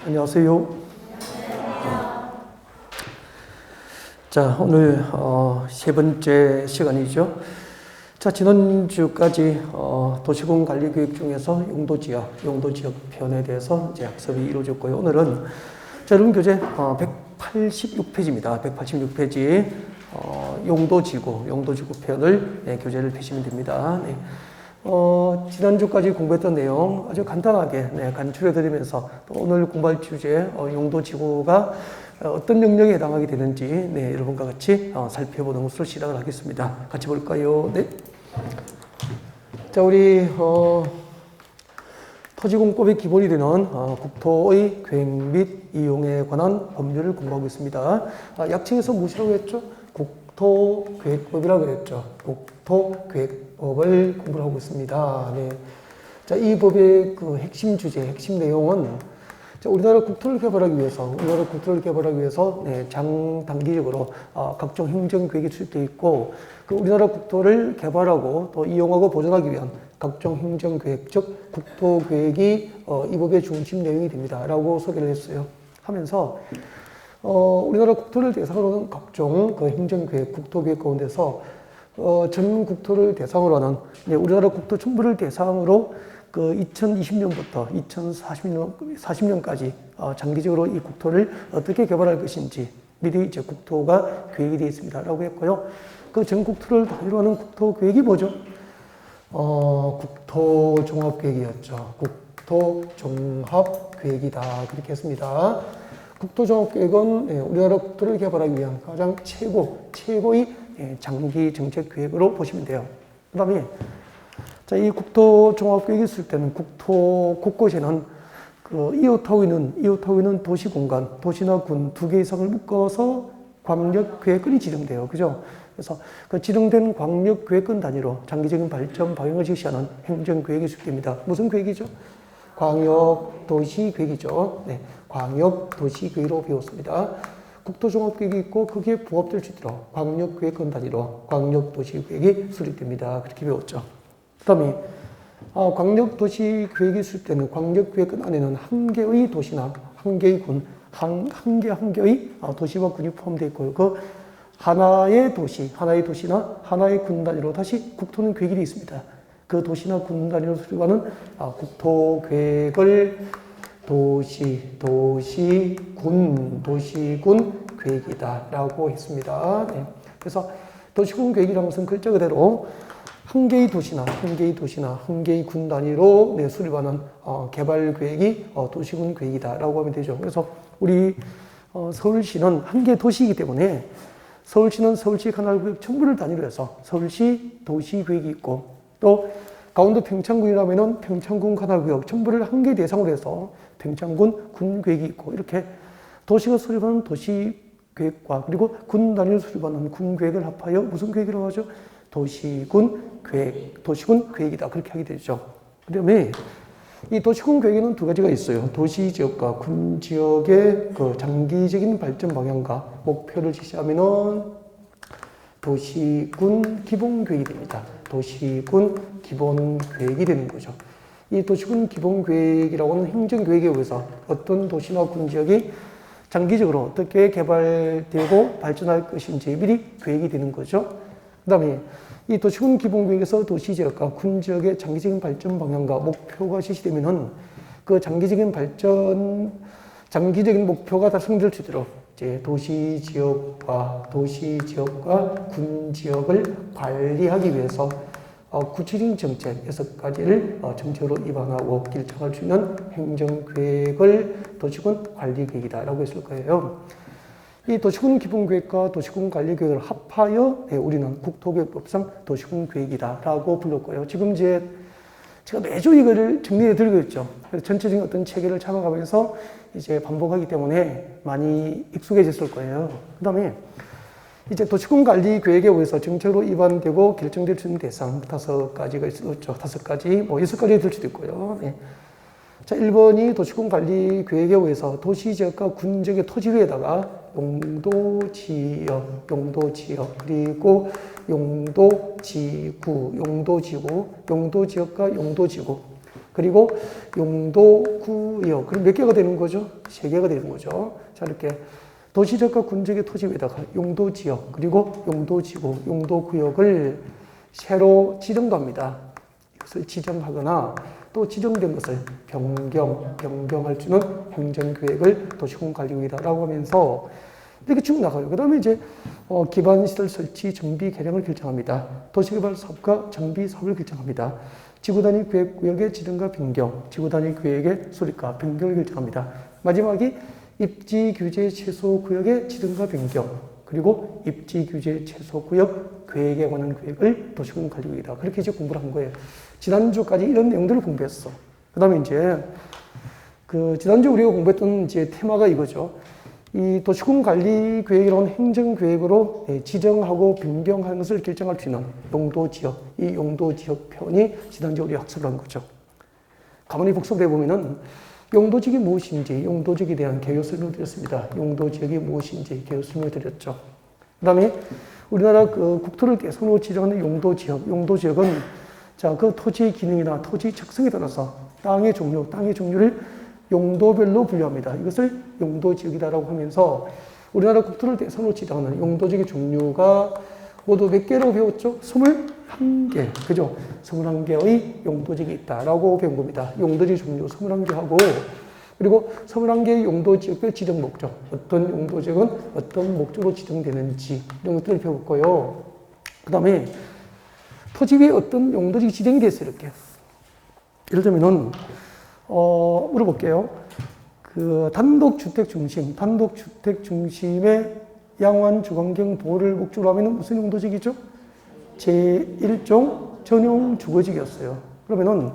안녕하세요. 자, 오늘 세 번째 시간이죠. 자, 지난주까지 도시군 관리 교육 중에서 용도지역 편에 대해서 이제 학습이 이루어졌고요. 오늘은 여러분 교재 186페이지입니다. 186페이지 용도지구 편을 교재를 펴시면 됩니다. 네. 지난주까지 공부했던 내용 아주 간단하게 간추려 드리면서 또 오늘 공부할 주제 용도지구가 어떤 영역에 해당하게 되는지 여러분과 같이 살펴보는 것으로 시작을 하겠습니다. 같이 볼까요? 네. 자, 우리 토지공법의 기본이 되는 국토의 계획 및 이용에 관한 법률을 공부하고 있습니다. 약칭에서 무엇이라고 했죠? 국토계획법이라고 했죠. 국토계획법을 공부를 하고 있습니다. 네. 자, 이 법의 그 핵심 주제, 핵심 내용은 우리나라 국토를 개발하기 위해서 장단기적으로 각종 행정계획이 수립되어 있고, 그 우리나라 국토를 개발하고 또 이용하고 보존하기 위한 각종 행정계획, 즉 국토계획이 이 법의 중심 내용이 됩니다. 라고 소개를 했어요. 하면서 우리나라 국토를 대상으로 하는 각종 그 행정계획, 국토계획 가운데서 전 국토를 대상으로 하는 우리나라 국토 전부를 대상으로 그 2020년부터 2040년까지 장기적으로 이 국토를 어떻게 개발할 것인지 미리 이제 국토가 계획이 되어 있습니다라고 했고요. 그 전 국토를 단위로 하는 국토 계획이 뭐죠? 국토종합계획이었죠. 국토종합계획이다 그렇게 했습니다. 국토종합계획은 우리나라 국토를 개발하기 위한 가장 최고의 장기 정책 계획으로 보시면 돼요. 그 다음에 자, 이 국토종합계획이 있을 때는 국토 곳곳에는 그 이웃하고 있는 도시공간, 도시나 군 두 개 이상을 묶어서 광역계획권이 지정돼요. 그죠? 그래서 그 지정된 광역계획권 단위로 장기적인 발전 방향을 제시하는 행정계획이 수립됩니다. 무슨 계획이죠? 광역도시계획이죠. 네, 광역도시계획으로 배웠습니다. 국토종합계획이 있고 거기에 부합될 수 있도록 광역계획권 단위로 광역도시계획이 수립됩니다. 그렇게 배웠죠. 그 다음에 광역도시계획이 있을 때는 광역계획권 안에는 한 개의 도시나 한 개의 군, 한 개의 도시와 군이 포함되어 있고요. 그 하나의 도시나 하나의 군 단위로 다시 국토는 계획이 되어 있습니다. 그 도시나 군 단위로 수립하는 국토계획을 도시군 계획이다라고 했습니다. 네. 그래서 도시군 계획이라는 것은 글자 그대로 한 개의 도시나 한 개의 군 단위로 수립하는 개발 계획이 도시군 계획이다라고 하면 되죠. 그래서 우리 서울시는 한 개의 도시이기 때문에 서울시는 서울시 관할구역 전부를 단위로 해서 서울시 도시계획이 있고, 또 강원도 평창군이라면은 평창군 관할구역 전부를 한 개 대상으로 해서 평창군 군계획이 있고, 이렇게 도시가 수립하는 도시계획과 그리고 군 단위로 수립하는 군계획을 합하여 무슨 계획이라고 하죠? 도시군 계획이다. 그렇게 하게 되죠. 그 다음에 이 도시군 계획에는 두 가지가 있어요. 도시지역과 군지역의 그 장기적인 발전 방향과 목표를 제시하면은 도시군 기본계획이 됩니다. 도시군 기본계획이 되는 거죠. 이 도시군 기본계획이라고 하는 행정계획에 의해서 어떤 도시나 군지역이 장기적으로 어떻게 개발되고 발전할 것인지 미리 계획이 되는 거죠. 그 다음에 이 도시군 기본계획에서 도시지역과 군지역의 장기적인 발전 방향과 목표가 제시되면은 그 장기적인 목표가 달성될 수 있도록 이제 도시지역과 군지역을 관리하기 위해서 구체적인 정책 6가지를 정책으로 입안하고 결정할 수 있는 행정계획을 도시군 관리계획이다라고 했을 거예요. 이 도시군 기본계획과 도시군 관리계획을 합하여 우리는 국토계획법상 도시군 계획이다라고 불렀고요. 지금 이제 제가 매주 이거를 정리해 드리고 있죠. 그래서 전체적인 어떤 체계를 잡아가면서 이제 반복하기 때문에 많이 익숙해졌을 거예요. 그 다음에 이제 도시군 관리계획에 의해서 정책으로 입안되고 결정될 수 있는 대상 5가지가 있었죠. 5가지, 6가지 될 수도 있고요. 네. 자, 1번이 도시군 관리계획에 의해서 도시지역과 군지역의 토지 위에다가 용도지역, 그리고 용도지구, 용도지역과 용도지구, 그리고 용도구역. 그럼 몇 개가 되는 거죠? 3개가 되는 거죠. 자, 이렇게 도시적과 군적의 토지 외에다가 용도지역, 그리고 용도지구, 용도구역을 새로 지정도 합니다. 이것을 지정하거나 또 지정된 것을 변경할 수 있는 행정계획을 도시공간관리구역이다라고 하면서 이렇게 쭉 나가요. 그 다음에 이제 기반시설 설치, 정비, 개량을 결정합니다. 도시개발 사업과 정비 사업을 결정합니다. 지구단위 계획구역의 지정과 변경, 지구단위 계획의 수립과 변경을 결정합니다. 마지막이 입지규제 최소구역의 지정과 변경, 그리고 입지규제 최소구역 계획에 관한 계획을 도시공간관리구역이다. 그렇게 이제 공부를 한 거예요. 지난주까지 이런 내용들을 공부했어. 그 다음에 이제 지난주 우리가 공부했던 이제 테마가 이거죠. 이 도시공간관리계획이라는 행정계획으로 지정하고 변경하는 것을 결정할 수 있는 용도지역, 이 용도지역 표현이 지난주에 우리가 학습을 한 거죠. 가만히 복습을 해보면은 용도지역이 무엇인지, 용도지역에 대한 개요 설명을 드렸습니다. 용도지역이 무엇인지 개요 설명을 드렸죠. 그 다음에 우리나라 국토를 대상으로 지정하는 용도지역은 자, 그 토지의 기능이나 토지 특성에 따라서 땅의 종류를 용도별로 분류합니다. 이것을 용도지역이다라고 하면서 우리나라 국토를 대상으로 지정하는 용도지역의 종류가 모두 몇 개라고 배웠죠? 21개. 그죠? 21개의 용도지역이 있다라고 배운 겁니다. 용도지역 종류 21개하고 그리고 21개의 용도지역별 지정 목적. 어떤 용도지역은 어떤 목적으로 지정되는지 이런 것들을 배울 거예요. 그 다음에 토지 위에 어떤 용도지역이 지정이 됐어요. 이렇게. 예를 들면은 물어볼게요. 단독주택 중심의 양호한 주거환경 보호를 목적으로 하면 무슨 용도지역이죠? 제1종 전용 주거지역이었어요. 그러면은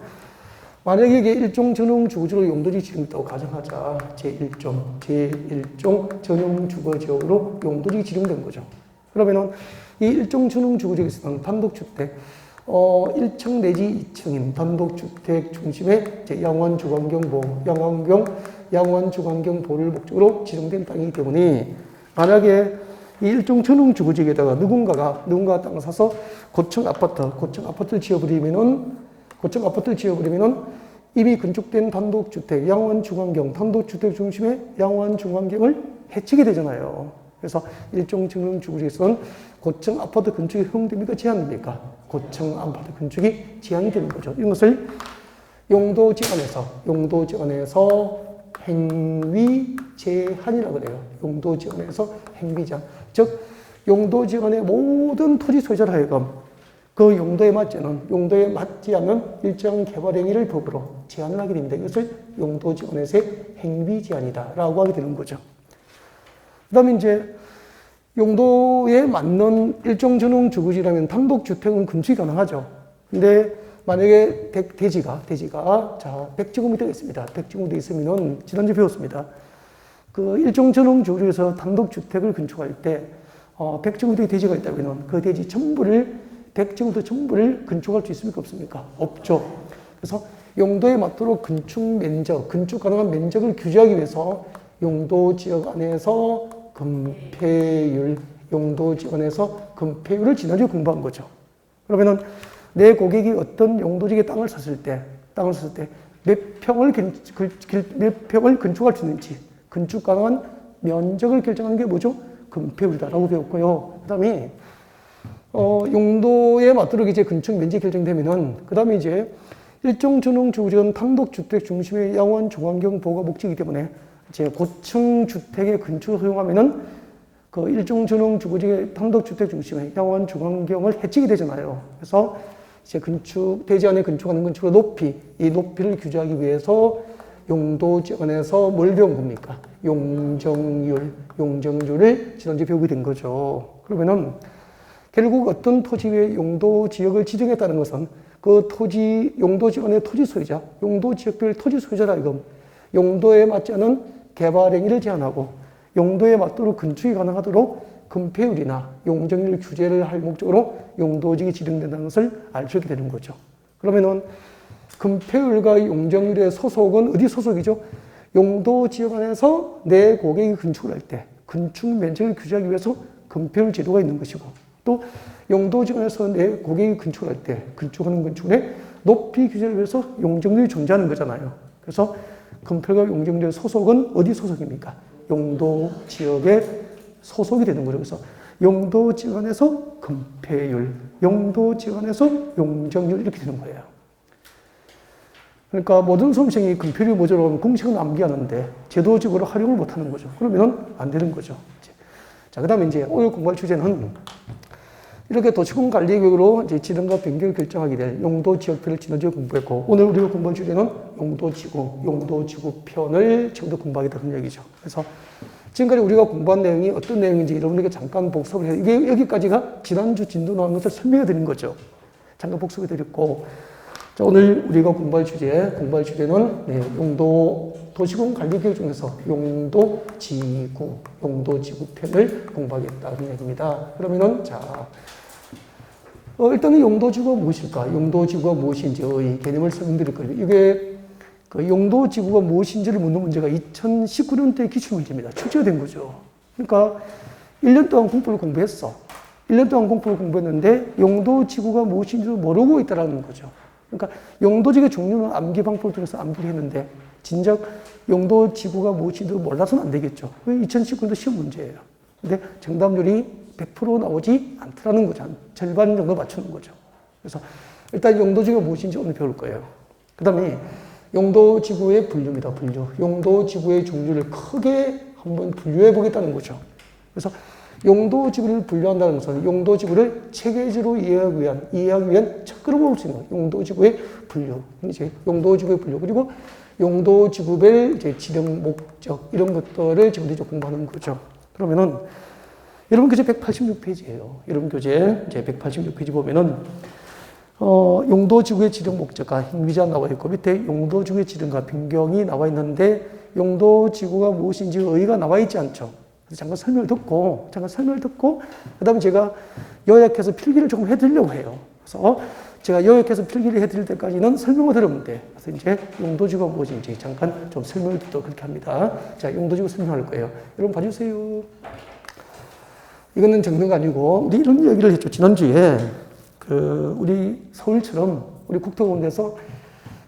만약에 이게 1종 전용 주거지역으로 용도지역이 지정됐다고 가정하자. 제1종 전용 주거지역으로 용도지역이 지정된 거죠. 그러면은 이 1종 전용 주거지역에서는 단독주택 1층 내지 2층인 단독주택 중심의 양호한 주거환경 보호, 양호한 주거환경 보호를 목적으로 지정된 땅이기 때문에 만약에 이 일종 전용 주거지역에다가 누군가가 땅을 사서 고층 아파트를 지어버리면은 이미 건축된 단독주택, 양호한 주거환경, 단독주택 중심의 양호한 주거환경을 해치게 되잖아요. 그래서 일종 전용 주거지역에서는 고층 아파트 건축이 허용됩니까? 제한됩니까? 고층 아파트 건축이 제한이 되는 거죠. 이런 것을 용도지원에서 행위 제한이라고 그래요. 용도지원에서 행위 제한. 즉, 용도지원의 모든 토지 소유자를 하여금 그 용도에 맞지 않는 일정 개발 행위를 법으로 제한을 하게 됩니다. 이것을 용도지원에서의 행위 제한이다라고 하게 되는 거죠. 그 다음에 이제 용도에 맞는 일종 전용 주거지라면 단독주택은 건축이 가능하죠. 근데 만약에 대지가 자 100제곱미터가 있습니다. 100제곱미터 있으면은 지난주에 배웠습니다. 그 일종 전용 주거지에서 단독주택을 건축할 때 100제곱미터의 대지가 있다면은 그 대지 전부를 100제곱미터 전부를 건축할 수 있습니까? 없습니까? 없죠. 그래서 용도에 맞도록 건축 가능한 면적을 규제하기 위해서 용도지역 안에서 건폐율을 지난주에 공부한 거죠. 그러면은 내 고객이 어떤 용도지역에 땅을 샀을 때 몇 평을 건축할 수 있는지 건축 가능한 면적을 결정하는 게 뭐죠? 건폐율이다라고 배웠고요. 그 다음에 용도에 맞도록 이제 건축 면적이 결정되면은 그 다음에 이제 일종 전용 주거지역은 단독주택 중심의 양호한 주거환경 보호가 목적이기 때문에 이제 고층 주택의 건축을 허용하면은 그 일종 전용 주거지역의 단독주택 중심의 양호한 주거환경을 해치게 되잖아요. 그래서 이제 대지 안에 건축하는 건축의 이 높이를 규제하기 위해서 용도지역 안에서 뭘 배운 겁니까? 용적률을 지난주에 배우게 된 거죠. 그러면은 결국 어떤 토지 위에 용도지역을 지정했다는 것은 그 용도지역 안의 토지 소유자, 용도지역별 토지 소유자라 이건 용도에 맞지 않은 개발 행위를 제한하고 용도에 맞도록 건축이 가능하도록 건폐율이나 용적률 규제를 할 목적으로 용도지역이 지정된다는 것을 알 수 있게 되는 거죠. 그러면은 건폐율과 용적률의 소속은 어디 소속이죠? 용도지역 안에서 내 고객이 건축을 할 때 건축 면적을 규제하기 위해서 건폐율 제도가 있는 것이고 또 용도지역 안에서 내 고객이 건축을 할 때 건축하는 건축물의 높이 규제를 위해서 용적률이 존재하는 거잖아요. 그래서 금폐율과 용적률의 소속은 어디 소속입니까? 용도 지역의 소속이 되는 거죠. 그래서 용도 지역 안에서 금폐율, 용도 지역 안에서 용적률 이렇게 되는 거예요. 그러니까 모든 수험생이 금폐율이 뭐죠? 하면 공식은 암기하는데 제도적으로 활용을 못하는 거죠. 그러면 안 되는 거죠. 자, 그 다음에 이제 오늘 공부할 주제는 이렇게 도시군 관리 교육으로 이제 지정과 변경을 결정하게 될 용도 지역표를 지난주에 공부했고, 오늘 우리가 공부할 주제는 용도지구, 용도지구 편을 지금부터 공부하겠다 그런 얘기죠. 그래서 지금까지 우리가 공부한 내용이 어떤 내용인지 여러분에게 잠깐 복습을 해요. 이게 여기까지가 지난주 진도 나온 것을 설명해 드린 거죠. 잠깐 복습해 드렸고, 자, 오늘 우리가 공부할 주제는 네, 용도 도시군 관리 교육 중에서 용도지구 편을 공부하겠다 그런 얘기입니다. 그러면은 자, 일단은 용도지구가 무엇일까? 용도지구가 무엇인지의 개념을 설명드릴 거예요. 이게 그 용도지구가 무엇인지를 묻는 문제가 2019년도에 기출문제입니다. 출제가 된 거죠. 그러니까 1년 동안 공부를 공부했어. 1년 동안 공부를 공부했는데 용도지구가 무엇인지도 모르고 있다는 거죠. 그러니까 용도지구의 종류는 암기 방법을 통해서 암기를 했는데 진작 용도지구가 무엇인지도 몰라서는 안 되겠죠. 2019년도 시험 문제예요. 근데 정답률이 100% 나오지 않더라는 거죠. 절반 정도 맞추는 거죠. 그래서 일단 용도지구가 무엇인지 오늘 배울 거예요. 그 다음에 용도지구의 분류입니다. 분류. 용도지구의 종류를 크게 한번 분류해 보겠다는 거죠. 그래서 용도지구를 분류한다는 것은 용도지구를 체계적으로 이해하기 위한 첫걸음을 볼 수 있는 용도지구의 분류. 이제 용도지구의 분류. 그리고 용도지구별 이제 지정 목적 이런 것들을 지금 이제 공부하는 거죠. 그러면은 여러분 교재 186페이지예요. 여러분 교재 이제 186페이지 보면은 용도지구의 지정 목적과 행위자 나와 있고 밑에 용도지구의 지정과 변경이 나와 있는데 용도지구가 무엇인지 의의가 나와 있지 않죠. 그래서 잠깐 설명을 듣고 그다음에 제가 요약해서 필기를 조금 해드리려고 해요. 그래서 제가 요약해서 필기를 해드릴 때까지는 설명을 들으면 돼. 그래서 이제 용도지구가 무엇인지 잠깐 좀 설명을 듣도록 그렇게 합니다. 자, 용도지구 설명할 거예요. 여러분 봐주세요. 이거는 정리가 아니고 우리 이런 얘기를 했죠. 지난주에 우리 서울처럼 우리 국토공원에서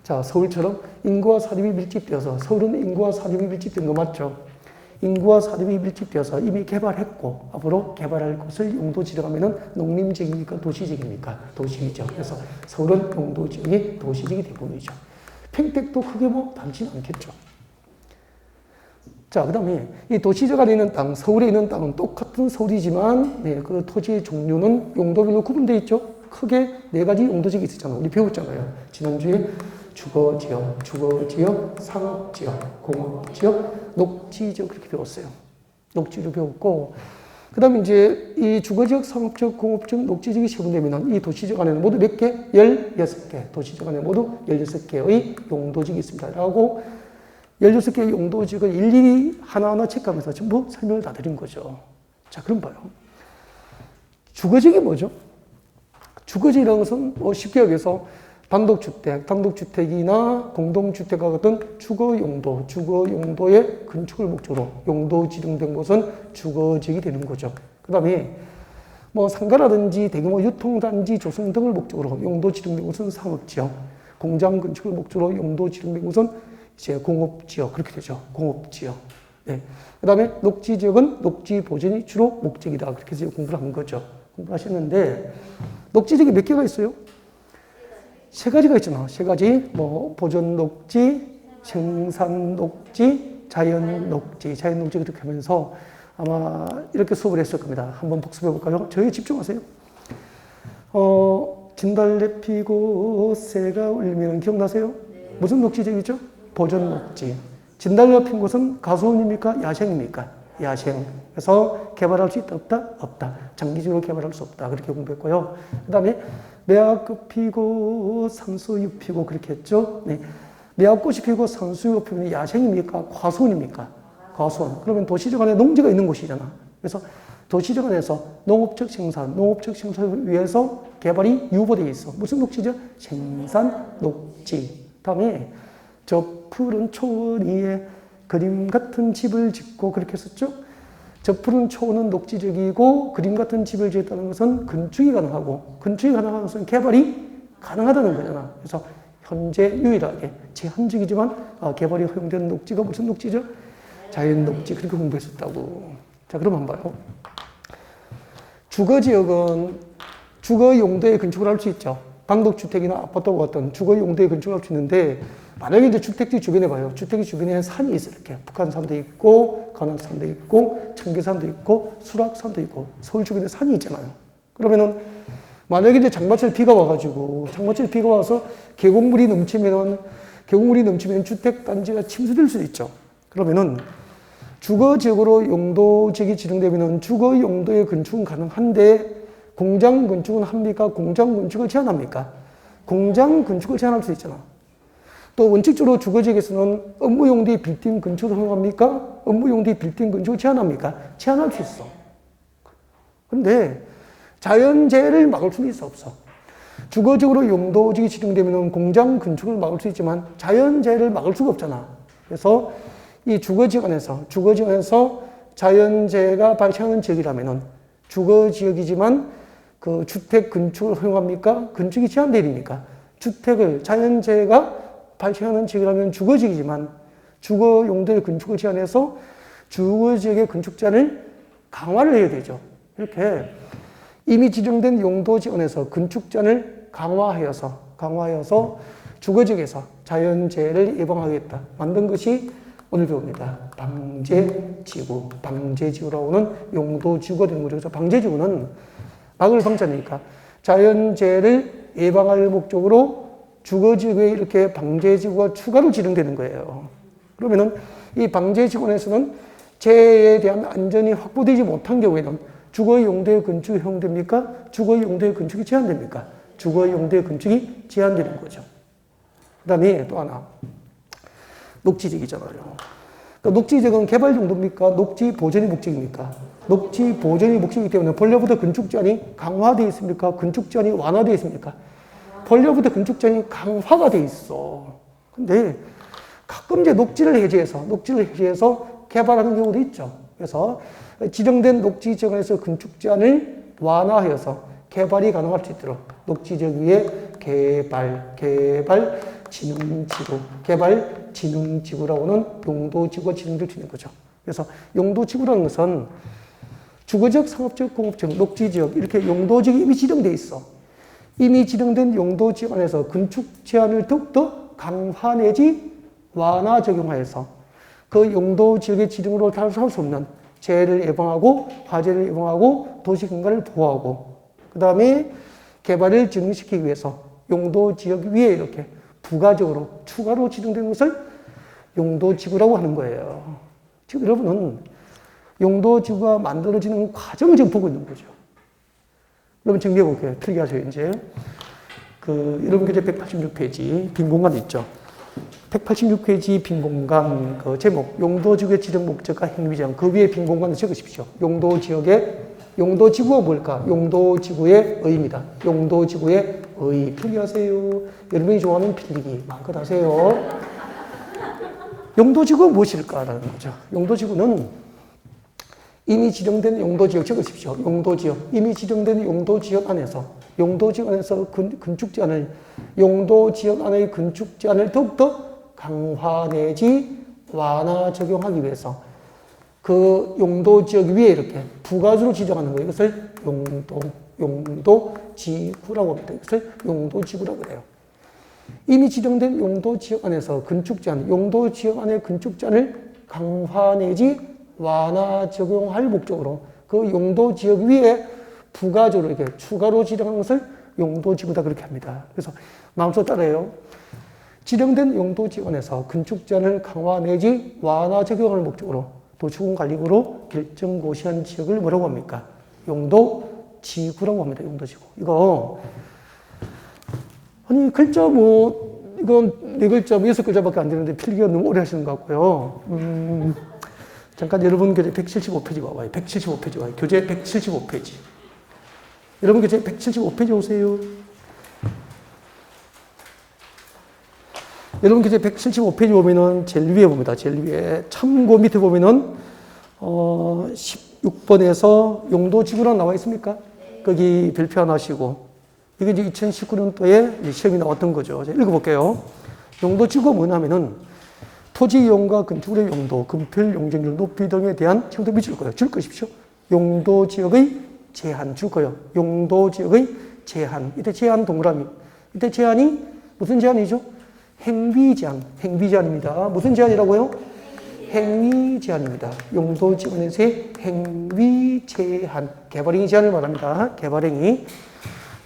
자 서울처럼 인구와 사립이 밀집되어서 서울은 인구와 사립이 밀집된 거 맞죠? 인구와 사립이 밀집되어서 이미 개발했고 앞으로 개발할 곳을 용도 지정하면은 농림지역입니까? 도시지역입니까? 도시지역. 그래서 서울은 용도지역이 도시지역이 대부분이죠. 평택도 크게 뭐 다르진 않겠죠. 자, 그 다음에 이 도시지역 안에 있는 땅, 서울에 있는 땅은 똑같은 서울이지만 네, 그 토지의 종류는 용도별로 구분되어 있죠. 크게 4가지 용도지역이 있었잖아요. 우리 배웠잖아요. 지난주에 주거지역, 상업지역, 공업지역, 녹지지역 그렇게 배웠어요. 녹지로 배웠고 그 다음에 이제 이 주거지역, 상업지역, 공업지역, 녹지지역이 세분되면 이 도시지역 안에는 모두 몇 개? 16개. 도시지역 안에 모두 16개의 용도지역이 있습니다. 라고 16개의 용도지역을 일일이 하나하나 체크하면서 전부 설명을 다 드린 거죠. 자, 그럼 봐요. 주거지역이 뭐죠? 주거지역이라는 것은 쉽게 여기서 단독주택이나 공동주택과 같은 주거용도의 건축을 목적으로 용도 지정된 곳은 주거지역이 되는 거죠. 그 다음에 뭐 상가라든지 대규모 유통단지 조성 등을 목적으로 용도 지정된 곳은 상업지역, 공장 건축을 목적으로 용도 지정된 곳은 이제 공업지역 그렇게 되죠. 공업지역. 네. 그 다음에 녹지지역은 녹지 보존이 주로 목적이다. 그렇게 해서 공부를 한 거죠. 공부하셨는데 녹지지역이 몇 개가 있어요? 3가지가 있잖아. 3가지. 뭐 보존 녹지, 생산 녹지, 자연 녹지 그렇게 하면서 아마 이렇게 수업을 했을 겁니다. 한번 복습해 볼까요? 저에 집중하세요. 진달래 피고 새가 울리면 기억나세요? 네. 무슨 녹지지역이죠? 보존 녹지. 진달래 핀 곳은 가수원입니까? 야생입니까? 야생. 그래서 개발할 수 있다, 없다? 없다. 장기적으로 개발할 수 없다. 그렇게 공부했고요. 그 다음에 매화꽃 피고 산수유 피고 그렇게 했죠. 네. 매화꽃이 피고 산수유 피면 야생입니까? 과수원입니까? 과수원. 그러면 도시적 안에 농지가 있는 곳이잖아. 그래서 도시적 안에서 농업적 생산을 위해서 개발이 유보되어 있어. 무슨 녹지죠? 생산 녹지. 다음에 저 푸른 초원 위에 그림 같은 집을 짓고 그렇게 했었죠. 저 푸른 초원은 녹지적이고 그림 같은 집을 지었다는 것은 건축이 가능하고 건축이 가능한 것은 개발이 가능하다는 거잖아. 그래서 현재 유일하게 제한적이지만 개발이 허용되는 녹지가 무슨 녹지죠? 자연 녹지. 그렇게 공부했었다고. 자, 그럼 한번 봐요. 주거지역은 주거 용도에 건축을 할 수 있죠. 단독주택이나 아파트와 같은 주거 용도에 건축을 할 수 있는데, 만약에 이제 주택지 주변에 봐요. 주택지 주변에 산이 있어. 이렇게. 북한산도 있고, 관악산도 있고, 청계산도 있고, 수락산도 있고, 서울 주변에 산이 있잖아요. 그러면은, 만약에 이제 장마철 비가 와가지고, 장마철 비가 와서 계곡물이 넘치면 주택단지가 침수될 수도 있죠. 그러면은, 주거지역으로 용도지역이 지정되면은 주거 용도의 건축은 가능한데, 공장 건축은 합니까? 공장 건축을 제한합니까? 공장 건축을 제한할 수 있잖아. 또 원칙적으로 주거지역에서는 업무 용도의 빌딩 건축을 허용합니까? 업무 용도의 빌딩 건축을 제한합니까? 제한할 수 있어. 근데 자연재해를 막을 수는 있어, 없어? 주거적으로 용도지역이 지정되면 공장 건축을 막을 수 있지만 자연재해를 막을 수가 없잖아. 그래서 이 주거지역 안에서 자연재해가 발생하는 지역이라면은 주거지역이지만 그 주택 건축을 허용합니까? 건축이 제한되어 있습니까? 자연재해가 발생하는 지역이라면 주거지역이지만 주거 용도의 건축을 제한해서 주거지역의 건축 제한을 강화를 해야 되죠. 이렇게 이미 지정된 용도지역 안에서 건축 제한을 강화하여서 주거지역에서 자연재해를 예방하겠다. 만든 것이 오늘 배웁니다. 방제지구. 방제지구라고는 용도지구가 되는 거죠. 그래서 방제지구는 막을 방자니까 자연재해를 예방할 목적으로 주거지구에 이렇게 방제지구가 추가로 지정되는 거예요. 그러면은 이 방제지구에서는 재해에 대한 안전이 확보되지 못한 경우에는 주거 용도의 건축이 허용됩니까? 주거 용도의 건축이 제한됩니까? 주거 용도의 건축이 제한되는 거죠. 그 다음에 또 하나. 녹지지역이잖아요. 그러니까 녹지지역은 개발 용도입니까? 녹지 보전이 목적입니까? 녹지 보전이 목적이기 때문에 본래부터 건축 제한이 강화되어 있습니까? 건축 제한이 완화되어 있습니까? 본래부터 건축 제한이 강화가 되어 있어. 근데 가끔 이제 녹지를 해제해서 개발하는 경우도 있죠. 그래서 지정된 녹지 지역에서 건축 제한을 완화하여서 개발이 가능할 수 있도록 녹지 지역 위에 개발 진흥지구라고는 용도지구가 지정될 수 있는 거죠. 그래서 용도지구라는 것은 주거적, 상업적, 공업적, 녹지지역 이렇게 용도지역이 이미 지정돼 있어. 이미 지정된 용도지역 안에서 건축 제한을 더욱더 강화 내지 완화 적용하여서 그 용도지역의 지정으로 달성할 수 없는 재해를 예방하고 화재를 예방하고 도시경관을 보호하고 그 다음에 개발을 진흥시키기 위해서 용도지역 위에 이렇게 부가적으로 추가로 지정된 것을 용도지구라고 하는 거예요. 지금 여러분은 용도지구가 만들어지는 과정을 지금 보고 있는 거죠. 여러분 정리해 볼게요. 필기하세요, 이제. 여러분 교재 186페이지 빈 공간 있죠. 186페이지 빈 공간 그 제목 용도지구의 지정 목적과 행위장 그 위에 빈 공간을 적으십시오. 용도지구가 뭘까? 용도지구의 의입니다. 용도지구의 의. 필기하세요. 여러분이 좋아하는 필기 마음껏 하세요. 용도지구가 무엇일까라는 거죠. 용도지구는 이미 지정된 용도지역 적으십시오. 이미 지정된 용도지역 안에서 건축 제한을 용도지역 안의 건축 제한을 더욱더 강화 내지 완화 적용하기 위해서 그 용도지역 위에 이렇게 부가적으로 지정하는 거예요. 이것을 용도지구라고 합니다. 이것을 용도지구라고 해요. 이미 지정된 용도지역 안에서 용도지역 안의 건축 제한을 강화 내지 완화 적용할 목적으로 그 용도지역 위에 부가적으로 이렇게 추가로 지정하는 것을 용도지구다 그렇게 합니다. 그래서 마음속으로 따라해요. 지정된 용도지역 안에서 건축 제한을 강화 내지 완화 적용할 목적으로 도시공관리부로 결정고시한 지역을 뭐라고 합니까? 용도지구라고 합니다. 용도지구. 이거 아니 글자 이건 4글자 6글자밖에 안 되는데 필기가 너무 오래 하시는 것 같고요. 잠깐 여러분 교재 175페이지 와봐요. 175페이지 와요. 교재 175페이지. 여러분 교재 175페이지 오세요. 여러분 교재 175페이지 보면은 제일 위에 봅니다. 제일 위에 참고 밑에 보면은 16번에서 용도지구라고 나와 있습니까? 거기 별표 하나 하시고 이게 이제 2019년도에 시험이 나왔던 거죠. 자, 읽어볼게요. 용도지구가 뭐냐면은 토지 이용과 건축물의 용도, 건폐율, 용적률, 높이 등에 대한 형평이 줄 거예요. 줄 것이십시오. 용도지역의 제한 줄 거예요. 용도지역의 제한. 이때 제한 동그라미. 이때 제한이 무슨 제한이죠? 행위 제한. 행위 제한입니다. 무슨 제한이라고요? 행위 제한입니다. 용도지역에서의 행위 제한. 개발행위 제한을 말합니다. 개발행위.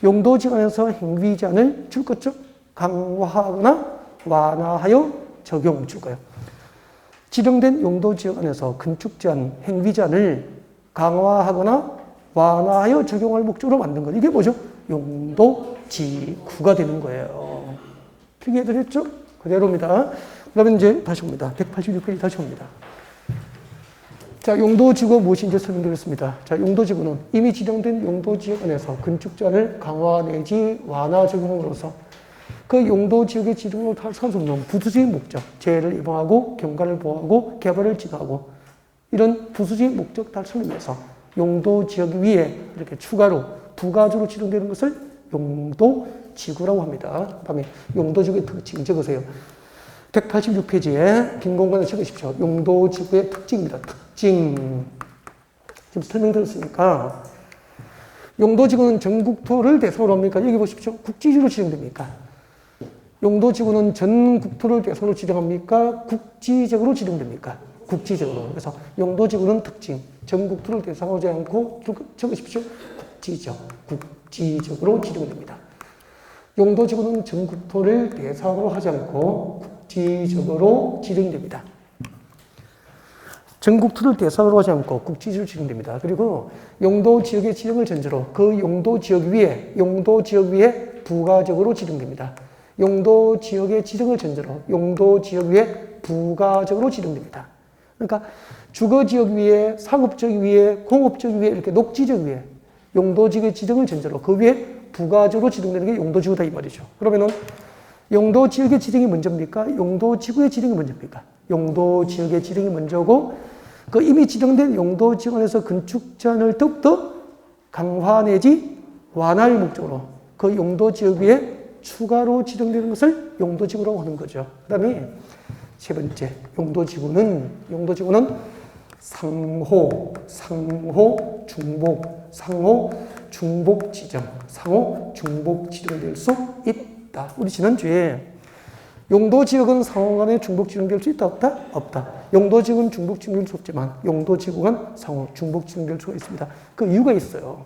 용도지역에서 행위 제한을 줄 것죠? 강화하거나 완화하여 적용 줄 거예요. 지정된 용도지역 안에서 건축 제한, 행위 제한을 강화하거나 완화하여 적용할 목적으로 만든 것. 이게 뭐죠? 용도지구가 되는 거예요. 필기해드렸죠? 그대로입니다. 그러면 이제 다시 옵니다. 186페이지 다시 옵니다. 자, 용도지구가 무엇인지 설명드렸습니다. 자, 용도지구는 이미 지정된 용도지역 안에서 건축 제한을 강화 내지 완화 적용으로서 그 용도지역의 지정으로 탈선수 없는 부수적인 목적, 재해를 예방하고 경관을 보호하고 개발을 지도하고 이런 부수적인 목적 달성을 위해서 용도지역 위에 이렇게 추가로 부가적으로 지정되는 것을 용도지구라고 합니다. 다음에 용도지구의 특징 적으세요. 186페이지에 빈 공간을 적으십시오. 용도지구의 특징입니다. 특징. 지금 설명드렸으니까 용도지구는 전국토를 대상으로 합니까? 여기 보십시오. 국지지로 지정됩니까? 용도지구는 전 국토를 대상으로 지정합니까? 국지적으로 지정됩니까? 국지적으로. 그래서 용도지구는 특징. 전 국토를 대상으로 하지 않고 적으십시오. 국지적으로 지정됩니다. 용도지구는 전 국토를 대상으로 하지 않고 국지적으로 지정됩니다. 전 국토를 대상으로 하지 않고 국지적으로 지정됩니다. 그리고 용도지역의 지정을 전제로 그 용도지역 위에 부가적으로 지정됩니다. 용도지역의 지정을 전제로 용도지역 위에 부가적으로 지정됩니다. 그러니까 주거지역 위에, 상업지역 위에, 공업지역 위에, 이렇게 녹지지역 위에 용도지역의 지정을 전제로 그 위에 부가적으로 지정되는 게 용도지구다 이 말이죠. 그러면은 용도지역의 지정이 먼저입니까? 용도지구의 지정이 먼저입니까? 용도지역의 지정이 먼저고 그 이미 지정된 용도지역 안에서 건축 제한을 더욱더 강화 내지 완화할 목적으로 그 용도지역 위에 추가로 지정되는 것을 용도지구라고 하는 거죠. 그 다음에 세 번째, 용도지구는 상호, 중복 지정될 수 있다. 우리 지난주에 용도지역은 상호 간에 중복 지정될 수 있다, 없다? 없다. 용도지역은 중복 지정될 수 없지만 용도지구간 상호, 중복 지정될 수가 있습니다. 그 이유가 있어요.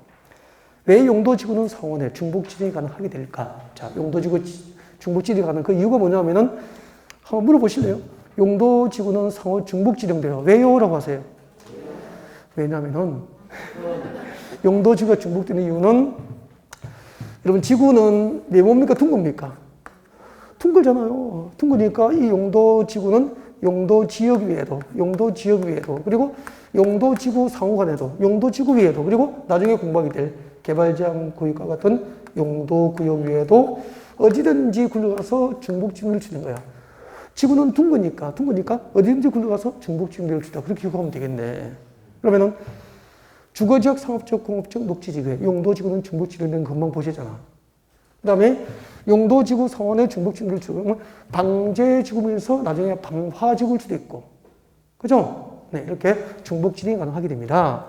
왜 용도지구는 상호 내 중복 지정이 가능하게 될까? 자, 용도지구 중복 지정이 가능한 그 이유가 뭐냐면은 한번 물어보실래요? 용도지구는 상호 중복 지정돼요. 왜요? 라고 하세요. 왜냐면은 용도지구가 중복되는 이유는 여러분 지구는 네모입니까? 둥겁니까? 둥글잖아요. 둥그니까 이 용도지구는 용도지역 위에도 그리고 용도지구 상호 간에도 용도지구 위에도 그리고 나중에 공부하게 될 개발제한 구역과 같은 용도구역 위에도 어디든지 굴러가서 중복지정을 주는 거야. 지구는 둥그니까 어디든지 굴러가서 중복지정을 주다. 그렇게 기억하면 되겠네. 그러면은 주거지역, 상업지역, 공업지역, 녹지지구에 용도지구는 중복지정된 것만 보시잖아. 그 다음에 용도지구 상원의 중복지정을 주면 방제지구면서 나중에 방화지구일 수도 있고. 그죠? 네, 이렇게 중복지정이 가능하게 됩니다.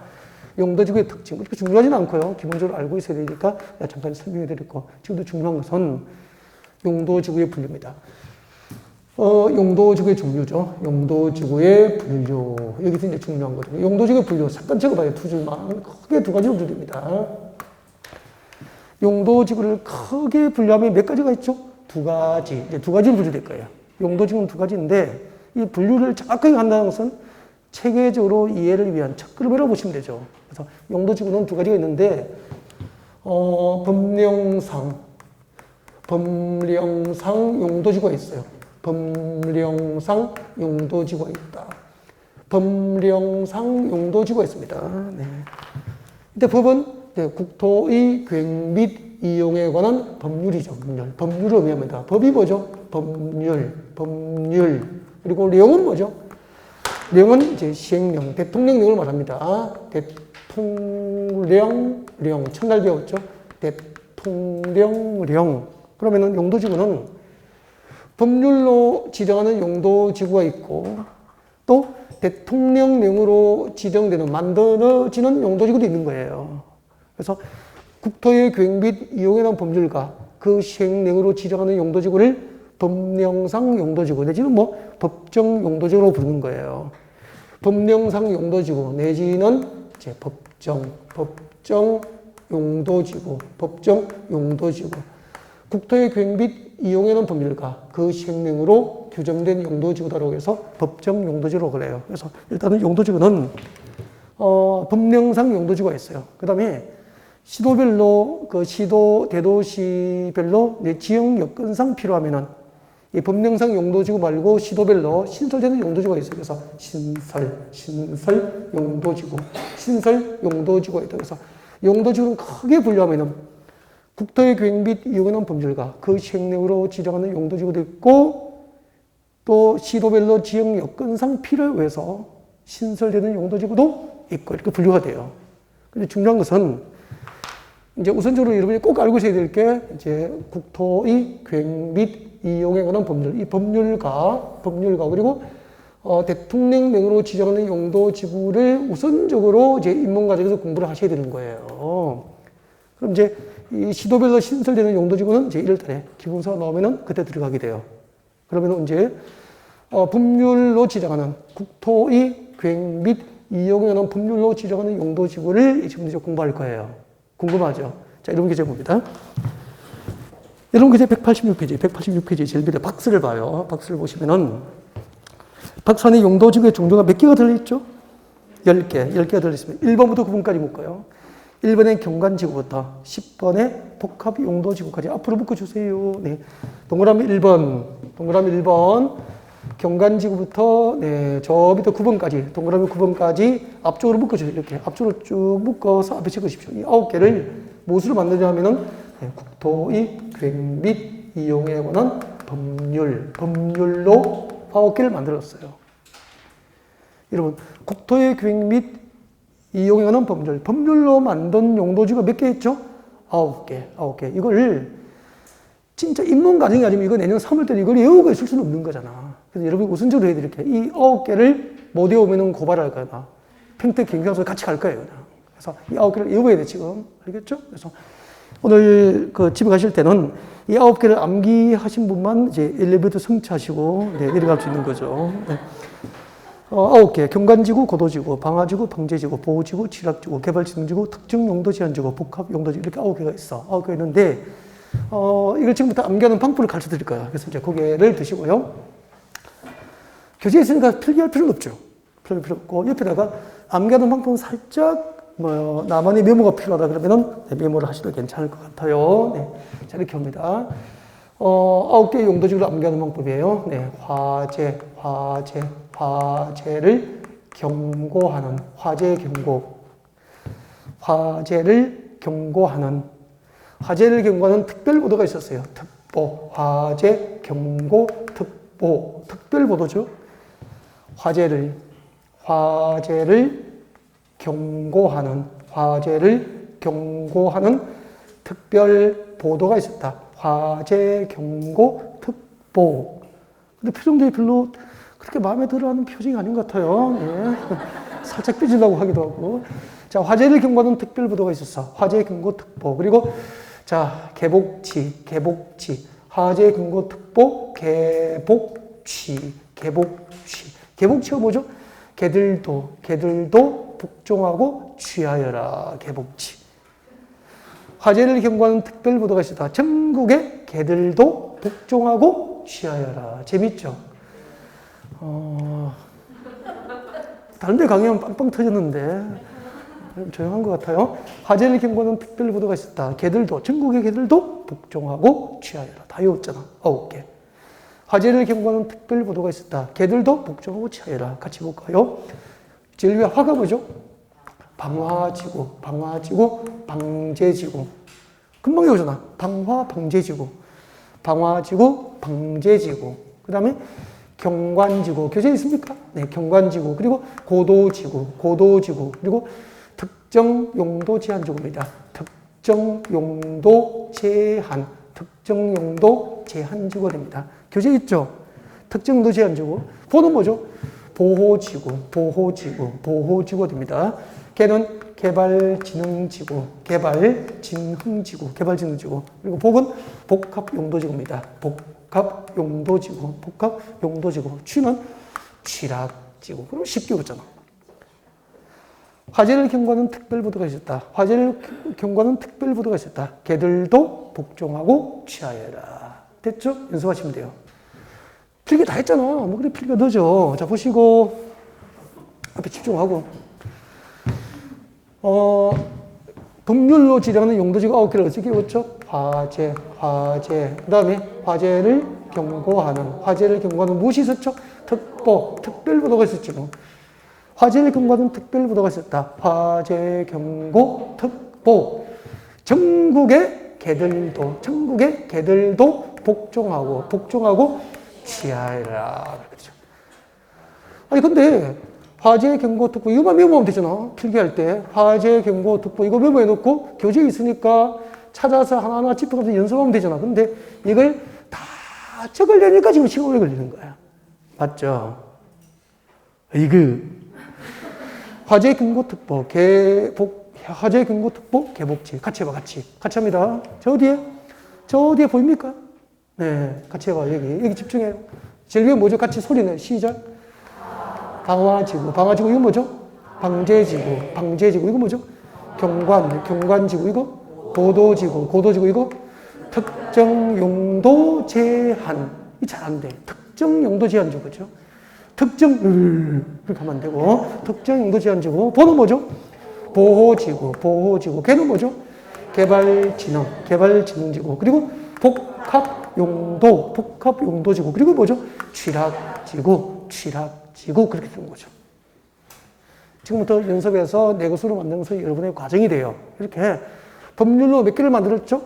용도지구의 특징, 그렇게 중요하진 않고요. 기본적으로 알고 있어야 되니까 잠깐 설명해 드렸고, 지금도 중요한 것은 용도지구의 분류입니다. 용도지구의 종류죠. 용도지구의 분류. 여기서 이제 중요한 거죠. 용도지구의 분류. 잠깐 적어봐요. 두 줄만. 크게 두 가지로 분류됩니다. 용도지구를 크게 분류하면 몇 가지가 있죠? 두 가지. 이제 두 가지로 분류될 거예요. 용도지구는 두 가지인데, 이 분류를 정확하게 한다는 것은 체계적으로 이해를 위한 첫 걸음이라고 보시면 되죠. 그래서 용도지구는 두 가지가 있는데, 법령상 용도지구가 있어요. 법령상 용도지구가 있다. 법령상 용도지구가 있습니다. 네. 이때 법은 국토의 계획 및 이용에 관한 법률이죠. 법률을 의미합니다. 법이 뭐죠? 법률. 그리고 령은 뭐죠? 령은 이제 시행령, 대통령령을 말합니다. 대통령, 첫날 배웠죠? 대통령령. 그러면은 용도지구는 법률로 지정하는 용도지구가 있고 또 대통령령으로 지정되는 만들어지는 용도지구도 있는 거예요. 그래서 국토의 계획 및 이용에 관한 법률과 그 시행령으로 지정하는 용도지구를 법령상 용도지구 내지는 뭐 법정 용도지구로 부르는 거예요. 법령상 용도지구 내지는 이제 법정 용도지구, 법정 용도지구. 국토의 계획 및 이용에 관한 법률과 그 시행령으로 규정된 용도지구다라고 해서 법정 용도지구로 그래요. 그래서 일단은 용도지구는 법령상 용도지구가 있어요. 그 다음에 시도별로 그 시도 대도시별로 지형 여건상 필요하면은 이 법령상 용도지구 말고 시도별로 신설되는 용도지구가 있어요. 그래서 신설 용도지구가 있다. 그래서 용도지구는 크게 분류하면은 국토의 계획 및 이용에 관한 법률과 그 시행령으로 지정하는 용도지구도 있고 또 시도별로 지형 여건상 필요에 의해서 신설되는 용도지구도 있고 이렇게 분류가 돼요. 근데 중요한 것은 이제 우선적으로 여러분이 꼭 알고 있어야 될 게 이제 국토의 계획 및 이용에 관한 법률, 이 법률과 그리고 대통령령으로 지정하는 용도지구를 우선적으로 이제 인문과정에서 공부를 하셔야 되는 거예요. 그럼 이제 이 시도별로 신설되는 용도지구는 이제 1월달에 기본서가 나오면은 그때 들어가게 돼요. 그러면 이제 법률로 지정하는 국토의 계획 및 이용에 관한 법률로 지정하는 용도지구를 지금 이제 공부할 거예요. 궁금하죠? 자, 이런 게 제목입니다. 여러분, 그제 186페이지 제일 밑에 박스를 봐요. 박스를 보시면은 박스 안에 용도지구의 종류가 몇 개가 들어있죠? 10개가 들어있으면 1번부터 9번까지 묶어요. 1번에 경관지구부터 10번에 복합용도지구까지 앞으로 묶어주세요. 네. 동그라미 1번. 경관지구부터, 네, 저 밑에 9번까지, 동그라미 9번까지 앞쪽으로 묶어주세요. 이렇게 앞쪽으로 쭉 묶어서 앞에 찍으십시오. 이 9개를 무엇으로 만드냐 하면은, 네, 국토의 계획 및 이용에 관한 법률로 9개를 만들었어요. 여러분, 국토의 계획 및 이용에 관한 법률로 만든 용도지구가 몇 개 있죠? 9개. 이걸 진짜 입문 과정이 아니면 이거 내년 3월 때 이걸 외우고 있을 수는 없는 거잖아. 그래서 여러분이 우선적으로 해드릴게요. 이 9개를 못 외우면 고발할 거야. 평택 경기장소에 같이 갈 거예요. 그냥. 그래서 이 9개를 외워야 돼, 지금. 알겠죠? 그래서 오늘 그 집에 가실 때는 이 9개를 암기하신 분만 이제 엘리베이터 성취하시고, 네, 내려갈 수 있는 거죠. 네. 9개. 경관지구, 고도지구, 방화지구, 방제지구, 보호지구, 취락지구, 개발지능지구, 특정용도제한지구, 복합용도지구 이렇게 9개가 있어. 9개가 있는데 이걸 지금부터 암기하는 방법을 가르쳐 드릴 거예요. 그래서 이제 고개를 드시고요. 교재에 있으니까 필기할 필요는 없죠. 필요 없고 옆에다가 암기하는 방법은 살짝 나만의 메모가 필요하다 그러면은 메모를 하셔도 괜찮을 것 같아요. 네. 자, 이렇게 합니다. 9개의 용도지구를 암기하는 방법이에요. 네. 화재를 경고하는, 화재를 경고하는 특별보도가 있었어요. 화재 경고 특보. 특별보도죠. 화재를 경고하는 특별보도가 있었다. 화재 경고 특보. 근데 표정들이 별로 그렇게 마음에 들어 하는 표정이 아닌 것 같아요. 예. 살짝 삐지려고 하기도 하고. 자, 화재를 경고하는 특별보도가 있었어. 화재 경고 특보. 그리고 자, 개복치. 화재 경고 특보, 개복치가 뭐죠? 개들도 복종하고 취하여라. 개복치. 화재를 경고하는 특별보도가 있었다. 전국에 개들도 복종하고 취하여라. 재밌죠? 다른 데 강의하면 빵빵 터졌는데 조용한 것 같아요. 화재를 경고하는 특별보도가 있었다. 전국의 개들도 복종하고 취하여라. 다 외웠잖아. 9개. 화재를 경고하는 특별보도가 있었다. 개들도 복종하고 취하여라. 같이 볼까요? 제일 위에 화가 뭐죠? 방화지구, 방제지구. 금방 외우잖아. 방화지구, 방제지구. 그 다음에 경관지구. 교재에 있습니까? 네, 경관지구. 그리고 고도지구. 그리고 특정용도제한지구입니다. 특정 용도 제한, 특정 용도 제한지구가 됩니다. 교재 있죠? 특정 용도 제한지구. 보는 뭐죠? 보호지구, 보호지구, 보호지구가 됩니다. 걔는 개발진흥지구, 개발진흥지구, 개발진흥지구. 그리고 복은 복합용도지구입니다. 복합용도지구, 복합용도지구. 취는 취락지구. 그럼 쉽게 웃잖아. 화재를 경고하는 특별부도가 있었다. 화재를 경고하는 특별부도가 있었다. 걔들도 복종하고 취하여라. 됐죠? 연습하시면 돼요. 필기 다 했잖아. 뭐 그래 필기가 늦어. 자 보시고 앞에 집중하고 법률로 지정하는 용도지가 9개를 어떻게 읽었죠? 화재, 화재. 그 다음에 화재를 경고하는 무엇이 있었죠? 특보, 특별부도가 있었죠. 뭐. 화재를 경고하는 특별부도가 있었다. 화재 경고 특보. 전국의 개들도 복종하고 취하여라. 그렇죠. 아니 근데 화재 경고 특보 이거만 메모하면 되잖아. 필기할 때 화재 경고 특보 이거 메모해 놓고 교재에 있으니까 찾아서 하나하나 짚어가면서 연습하면 되잖아. 근데 이걸 다 적으려니까 지금 시간 오래 걸리는 거야. 맞죠? 이거 화재 경고 특보 화재 경고 특보 개복지 같이 해봐. 같이 합니다. 저 어디에 보입니까? 네, 같이 해봐. 여기 집중해요. 제일 위에 뭐죠? 같이 소리내. 시작. 방화지구 이거 뭐죠? 방제지구 이거 뭐죠? 경관지구 이거 고도지구 이거 특정 용도 제한 이 잘 안 돼. 특정 용도 제한지구죠. 특정 그렇게 하면 안 되고 특정 용도 제한지구 번호 뭐죠? 보호지구 걔는 뭐죠? 개발진흥지구 그리고 복합용도지구 그리고 뭐죠? 취락지구 그렇게 되는 거죠. 지금부터 연습해서 내 것으로 만드는 것이 여러분의 과정이 돼요. 이렇게 법률로 몇 개를 만들었죠?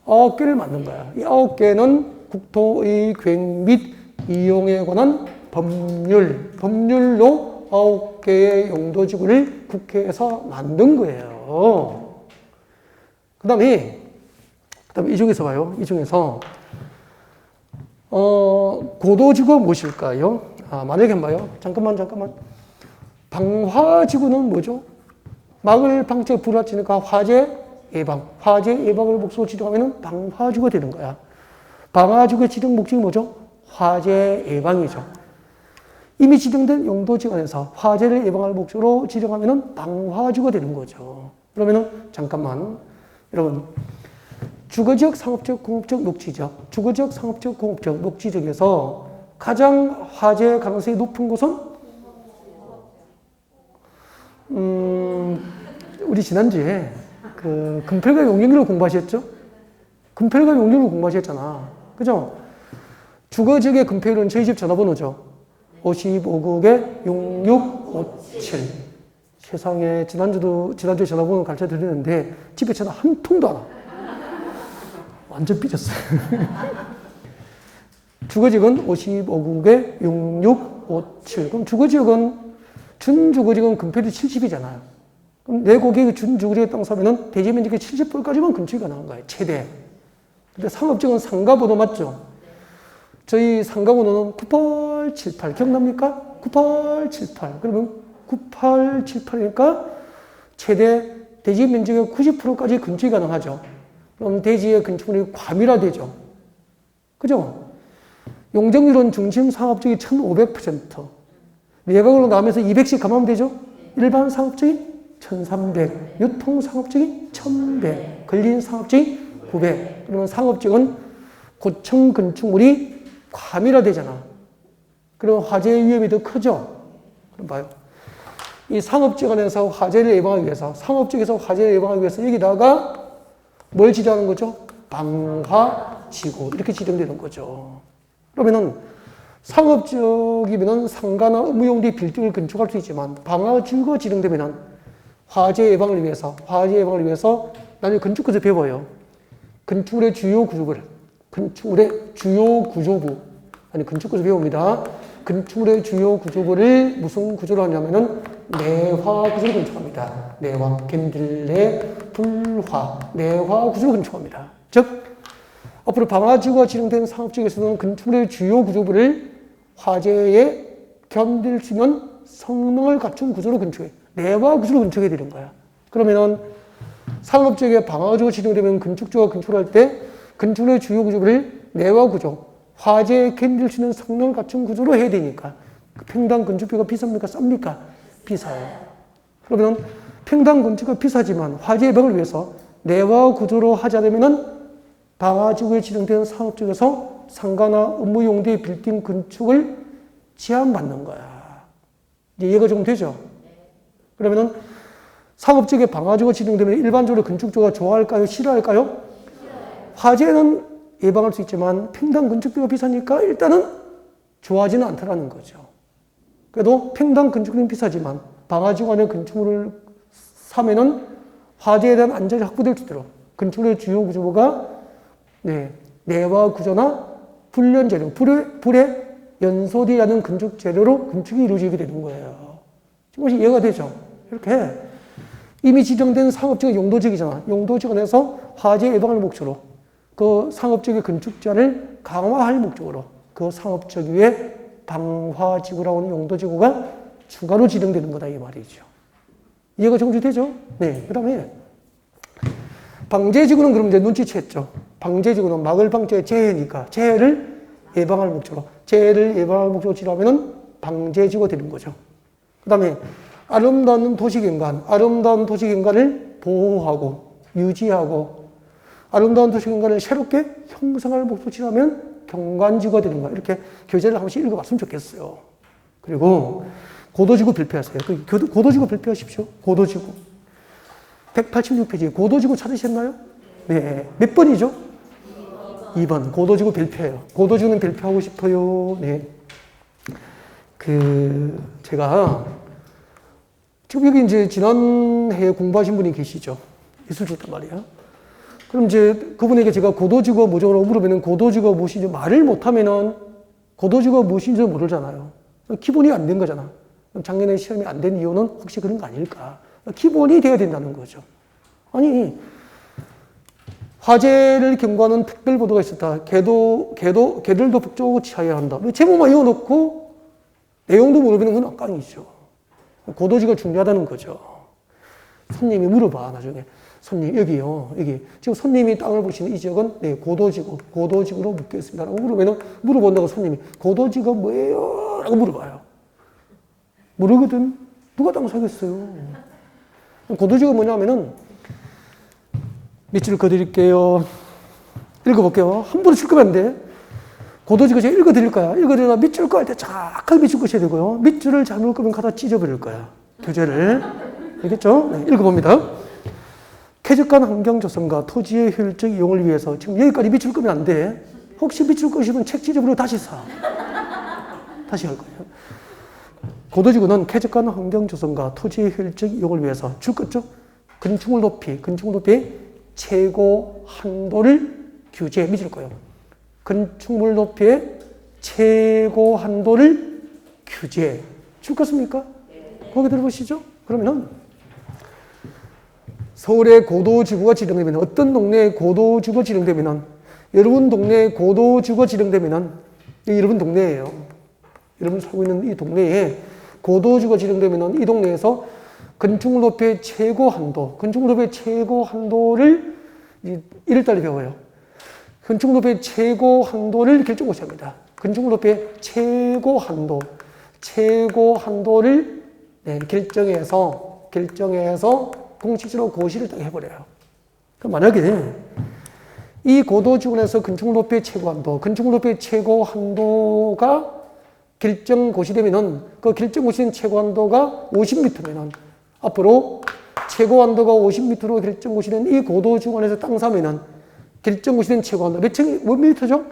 9개를 만든 거야. 이 9개는 국토의궤 및 이용에 관한 법률로 9개의 용도지구를 국회에서 만든 거예요. 그 다음에 이 중에서 봐요. 이 중에서 고도지구가 무엇일까요? 만약에 봐요. 잠깐만. 방화지구는 뭐죠? 마을 방책 불화치니까 화재 예방을 목적으로 지정하면 방화지구가 되는 거야. 방화지구의 지정 목적이 뭐죠? 화재 예방이죠. 이미 지정된 용도지구 안에서 화재를 예방할 목적으로 지정하면 방화지구가 되는 거죠. 그러면은 잠깐만 여러분 주거지역, 상업지역, 공업지역, 녹지지역 주거지역, 상업지역, 공업지역, 녹지지역에서 가장 화재 가능성이 높은 곳은 우리 지난주에 그 금펠과 용역률을 공부하셨죠? 금펠과 용역률을 공부하셨잖아. 그죠? 주거지역의 금펠은 저희 집 전화번호죠. 55국에 6657. 세상에 지난주에 전화번호 가르쳐 드리는데 집에 전화 한 통도 안 와. 완전 삐졌어요. 주거지역은 55국에 6657. 그럼 준주거지역은 금펠이 70이잖아요. 그럼 내 고객이 준주거지역에 땅 사면은 대지 면적의 70%까지만 건축이 가능한 거예요. 최대. 근데 상업지역은 상가번호 맞죠? 저희 상가번호는 9878. 기억납니까? 9878. 그러면 9878이니까 최대 대지 면적의 90%까지 건축이 가능하죠. 그럼 대지의 건축물이 과밀화되죠. 그죠? 용적률은 중심 상업적이 1500%. 외곽으로 나오면서 200씩 감하면 되죠? 일반 상업적이 1300, 유통 상업적이 1100, 근린 상업적이 900. 그러면 상업적은 고층 건축물이 과밀화되잖아. 그럼 화재 위험이 더 크죠? 그럼 봐요. 이 상업지역 안에서 화재를 예방하기 위해서, 상업지역에서 화재를 예방하기 위해서 여기다가 뭘 지정하는 거죠? 방화지구. 이렇게 지정되는 거죠. 그러면은 상업지역이면은 상가나 의무용지 빌딩을 건축할 수 있지만 방화지구가 지정되면은 화재 예방을 위해서 나중에 건축구에서 배워요. 건축물의 주요 구조부를 건축물의 주요 구조부를 무슨 구조로 하냐면은 내화 구조를 건축합니다. 내화, 캔들 내 불화, 내화 구조를 건축합니다. 즉 앞으로 방화지구가 진행된 상업지구에서는 건축물의 주요 구조물을 화재에 견딜 수 있는 성능을 갖춘 구조로 건축해. 내화 구조로 건축해야 되는 거야. 그러면은 상업지구에 방화지구가 진행되면 건축주가 건축할 때 건축물의 주요 구조물을 내화 구조, 화재에 견딜 수 있는 성능을 갖춘 구조로 해야 되니까 평당 건축비가 비쌉니까? 쌉니까? 비싸요. 그러면 평당 건축비가 비싸지만 화재 예방을 위해서 내화 구조로 하자 되면은 방화지구에 진행되는 상업지구에서 상가나 업무 용도의 빌딩 건축을 제한받는 거야. 이제 이해가 좀 되죠? 그러면은 상업지구에 방화지구가 진행되면 일반적으로 건축주가 좋아할까요? 싫어할까요? 화재는 예방할 수 있지만 평당 건축비가 비싸니까 일단은 좋아하지는 않다라는 거죠. 그래도 평당 건축비는 비싸지만 방화지구 안에 건축물을 사면은 화재에 대한 안전이 확보될 수 있도록 건축물의 주요 구조가 내화 구조나 훈련 재료, 불에 연소되지 건축 재료로 건축이 이루어지게 되는 거예요. 지금 이해가 되죠? 이렇게 이미 지정된 상업지구 용도지구잖아. 용도지구 안에서 화재 예방을 목적으로 그 상업지구의 건축 제한을 강화할 목적으로 그 상업지구의 방화지구라고 하는 용도지구가 추가로 지정되는 거다 이 말이죠. 이해가 정리되죠? 네. 그 다음에 방제지구는 그럼 이제 눈치챘죠. 방제지구는 막을 방제 재해니까 재해를 예방할 목적으로 재해를 예방할 목적으로 지나면은 방제지구가 되는 거죠. 그 다음에 아름다운 도시경관, 아름다운 도시경관을 보호하고 유지하고 아름다운 도시경관을 새롭게 형성할 목적으로 지나면 경관지구가 되는 거야. 이렇게 교재를 한 번씩 읽어봤으면 좋겠어요. 그리고 고도지구 발표하세요. 고도지구 발표하십시오. 고도지구. 186페이지. 고도지구 찾으셨나요? 네. 몇 번이죠? 2번. 고도지구 발표예요. 고도지구는 발표하고 싶어요. 네. 제가, 지금 여기 이제 지난해에 공부하신 분이 계시죠? 있으셨단 말이에요. 그럼 이제 그분에게 제가 고도지구가 뭐죠? 물으면 고도지구가 무엇인지 말을 못하면은 고도지구가 무엇인지 모르잖아요. 기본이 안 된 거잖아. 작년에 시험이 안 된 이유는 혹시 그런 거 아닐까? 기본이 돼야 된다는 거죠. 아니, 화재를 경고하는 특별보도가 있었다. 개들도 북쪽으로 취하여야 한다. 제목만 이어놓고 내용도 모르면 그건 악강이죠. 고도지가 중요하다는 거죠. 손님이 물어봐, 나중에. 손님, 여기요. 여기. 지금 손님이 땅을 보시는 이 지역은 네, 고도지구로 묻겠습니다. 라고 물어본다고 손님이. 고도지가 뭐예요? 라고 물어봐요. 모르거든. 누가 땅 사겠어요? 고도지가 뭐냐면은, 밑줄 그어드릴게요. 읽어볼게요. 함부로 줄 거면 안 돼. 고도지가 제가 읽어드릴 거야. 읽어드리다 밑줄 그을 때 정확하게 밑줄 그으셔야 되고요. 밑줄을 잘못 그으면 갖다 찢어버릴 거야. 교재를. 알겠죠? 네, 읽어봅니다. 쾌적한 환경 조성과 토지의 효율적 이용을 위해서 지금 여기까지 밑줄 끄면 안 돼. 혹시 밑줄 끄시면 책 찢어버리고 다시 사. 다시 할 거예요. 고도지구는 쾌적한 환경 조성과 토지의 효율적 이용을 위해서 줄 껐죠? 건축물 높이 최고 한도를 규제해 밑줄 거예요. 건축물 높이의 최고 한도를 규제해. 줄 껐습니까? 거기 들어보시죠? 그러면은 서울의 고도지구가 지정되면 어떤 동네에 고도지구가 지정되면 여러분 동네에 고도지구가 지정되면 여러분 동네예요. 여러분 살고 있는 이 동네에 고도지구가 지정되면 이 동네에서 건축물 높이의 최고 한도, 건축물 높이의 최고 한도를 1월달에 배워요. 건축물 높이의 최고 한도를 결정고시 합니다. 건축물 높이의 최고 한도를 결정해서 공식적으로 고시를 딱 해버려요. 그럼 만약에 이 고도지구에서 건축물 높이의 최고 한도가 결정 고시되면은 그 결정 고시된 최고 한도가 50m면은 앞으로 최고 한도가 50m로 결정 고시된 이 고도지구 안에서 땅 사면은 결정 고시된 최고 한도 몇 미터죠?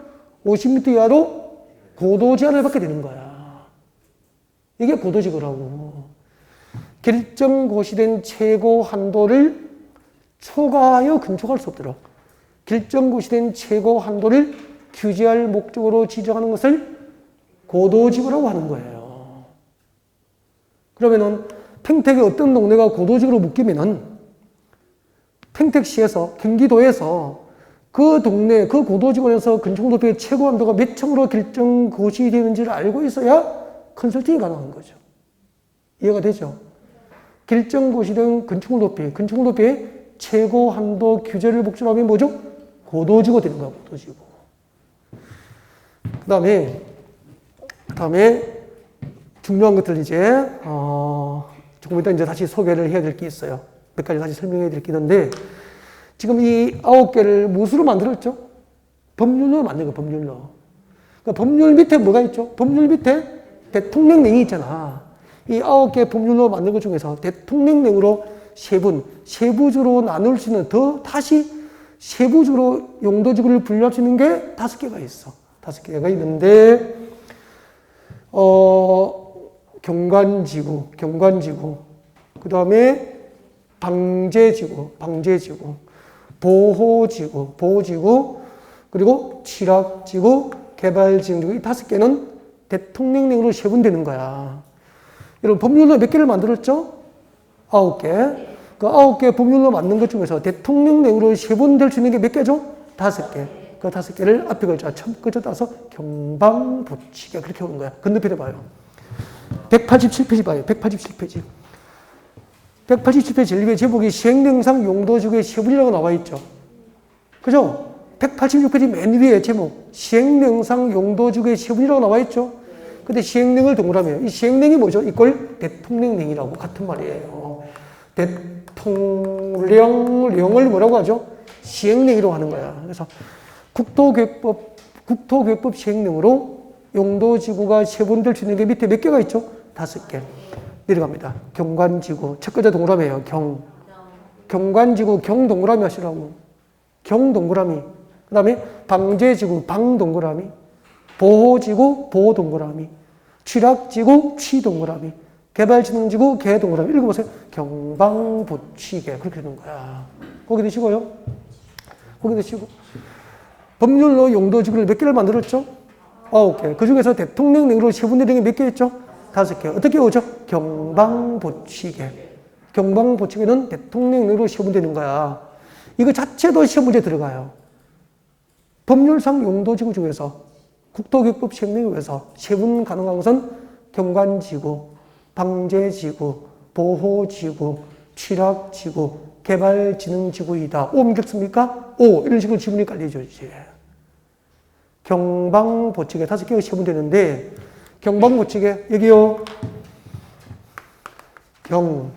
50m 이하로 고도 제한을 받게 되는 거야. 이게 고도지구라고. 결정 고시된 최고 한도를 초과하여 건축할 수 없도록 결정 고시된 최고 한도를 규제할 목적으로 지정하는 것을 고도지구라고 하는 거예요. 그러면은 평택의 어떤 동네가 고도직으로 묶이면은 평택시에서, 경기도에서 그 동네, 그 고도직원에서 건축노조의 최고 한도가 몇 층으로 결정 고시 되는지를 알고 있어야 컨설팅이 가능한 거죠. 이해가 되죠? 결정 고시된 건축물 높이의 최고 한도 규제를 목적으로 하면 뭐죠? 고도지구 되는 거야, 고도지구. 그 다음에 중요한 것들 이제, 조금 이따 이제 다시 소개를 해야 될 게 있어요. 몇 가지 다시 설명해야 될 게 있는데, 지금 이 9개를 무엇으로 만들었죠? 법률로 만든 거예요, 법률로. 그러니까 법률 밑에 뭐가 있죠? 법률 밑에 대통령령이 있잖아. 이 9개 법률로 만든 것 중에서 대통령령으로 세부적으로 나눌 수 있는 다시 세부적으로 용도지구를 분류할 수 있는 게 5개가 있어. 5개가 있는데, 경관지구, 그 다음에 방제지구, 보호지구, 그리고 취락지구, 개발지구, 이 5개는 대통령령으로 세분되는 거야. 여러분, 법률로 몇 개를 만들었죠? 9개. 그 9개 법률로 만든 것 중에서 대통령령으로 세분될 수 있는 게 몇 개죠? 5개. 그 5개를 앞에 글자 첫 글자 따서 경방부치개 그렇게 오는 거야. 건너편에 봐요. 187페이지 봐요. 187페이지. 187페이지 전립의 제목이 시행령상 용도지구의 세분이라고 나와 있죠. 그죠? 186페이지 맨 위에 제목 시행령상 용도지구의 세분이라고 나와 있죠. 근데 시행령을 동그라미에요. 이 시행령이 뭐죠? 이걸 대통령령이라고 같은 말이에요. 대통령령을 뭐라고 하죠? 시행령이라고 하는 거야. 그래서 국토교육법 시행령으로 용도지구가 세분될 수 있는 게 밑에 몇 개가 있죠? 5개. 내려갑니다. 경관지구. 첫 글자 동그라미예요. 경관지구 경동그라미 하시라고. 경동그라미. 그 다음에 방제지구 방동그라미. 보호지구 보호동그라미. 취락지구 취동그라미. 개발진흥지구 개동그라미. 읽어보세요. 경방부치개. 그렇게 되는 거야. 거기 드시고요. 거기 드시고. 법률로 용도지구를 몇 개를 만들었죠? 9개. 그 중에서 대통령령으로 세분되는 게 몇 개 있죠? 5개. 어떻게 오죠? 경방부치개. 경방부치개는 대통령령으로 세분되는 거야. 이거 자체도 시험 문제 들어가요. 법률상 용도지구 중에서 국토교육법 시행령에 의해서 세분 가능한 것은 경관지구, 방제지구, 보호지구, 취락지구, 개발진흥지구이다. 오 옮겼습니까? 오. 이런 식으로 지문이 깔려져 이제. 경방부치개 5개가 세분되는데 경방부치개 여기요. 경방부치개